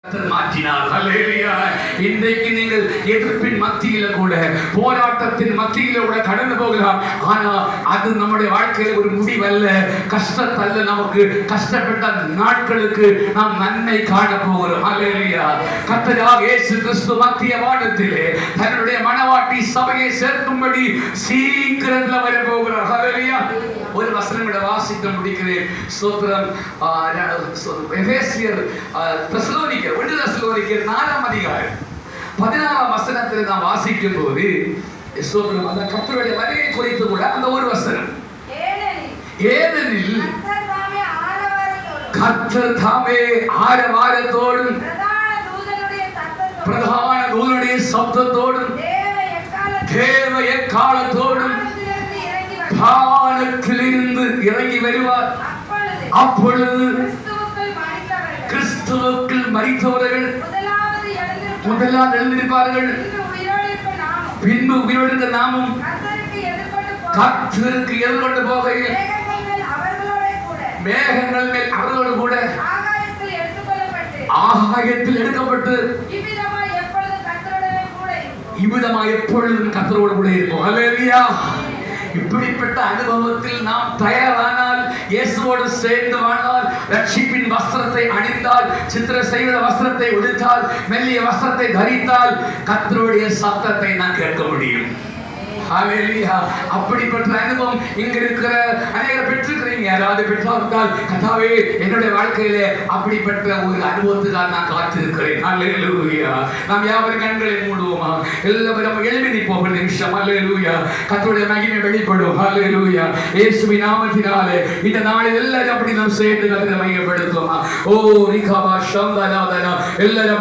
மாற்றினார். அல்லேலூயா. இன்றைக்கு நீங்கள் எதிர்ப்பின் மத்தியில கூட, போராட்டத்தின் மத்தியில கூட கடந்து போகலாம். ஆனா அது நம்முடைய வாழ்க்கையில ஒரு முடிவல்ல, கஷ்டத்தல்ல. நமக்கு கஷ்டப்பட்ட நாட்களுக்கு நாம் நன்மை காண போகிறோம். அல்லேலூயா. கர்த்தராகிய இயேசு கிறிஸ்து மத்திய வானத்திலே தன்னுடைய மணவாட்டி சபையை சேர்க்கும்படி சீக்கிரத்தில் வர போகிறார். அல்லேலூயா. ஒரு வசனம் வாசிக்க முடிக்கிறேன். ஸ்தோத்திரம். எபேசியர் தெசலோனிக்கர் 4ஆம் அதிகாரம் 16ஆம் வசனத்தில் நாம் வாசிக்கும் போது அந்த கர்த்தருடைய வருகை குறித்து கூட அந்த ஒரு வசனம், ஏனெனில் கர்த்தர் தாமே ஆரவாரத்தோடும் பிரதான தூதனுடைய சப்தத்தோடும் தேவ எக்காலத்தோடும் வானத்திலிருந்து இறங்கி வருவார். அப்பொழுது கிறிஸ்துவுக்குள் மரித்தவர்கள் முதலாவது எழுந்திருப்பார்கள். பின்பு உயிரோடு நாமும் கர்த்தருக்கு எதிர்கொண்டு போகையில் மேகங்கள் மேல் அவர்களோடு கூட ஆகாயத்தில் எடுக்கப்பட்டு இவ்விதமாய் எப்பொழுதும் கர்த்தரோடு கூட இருப்போம். அல்லேலூயா. இப்படிப்பட்ட அனுபவத்தில் நாம் தயாரானால், இயேசுவோடு சேர்ந்து வாழ்ந்தால், ரட்சிப்பின் வஸ்திரத்தை அணிந்தால், சித்திர செய்த வஸ்திரத்தை உடுத்தால், மெல்லிய வஸ்திரத்தை தரித்தால், கர்த்தருடைய சத்தத்தை நான் கேட்க முடியும். ஹல்லேலூயா. அப்படிப்பட்ட அனுபவம் இங்க இருக்கிற அநேகர் பெற்றிருக்கிறீங்க. யாராவது பெற்றால் கர்த்தாவே, என்னுடைய வாழ்க்கையில அப்படிப்பட்ட ஒரு அனுபவத்துக்காக நான் காத்திருக்கிறேன். ஹல்லேலூயா. நாம் யாவரும் கண்களை மூடுவோமா? எல்லாரும் எழுப்பி நிற்போம் ஒரு நிமிஷம். ஹல்லேலூயா. கர்த்தருடைய மகிமை வெளிப்படும். ஹல்லேலூயா. இயேசுவின் நாமத்தினாலே இந்த நாளில் எல்லாரும் அப்படி நாம் சேர்ந்து கர்த்தரை மையப்படுத்துவோமா? ஓ ரிகாபா ஷந்தனா எல்லாரும்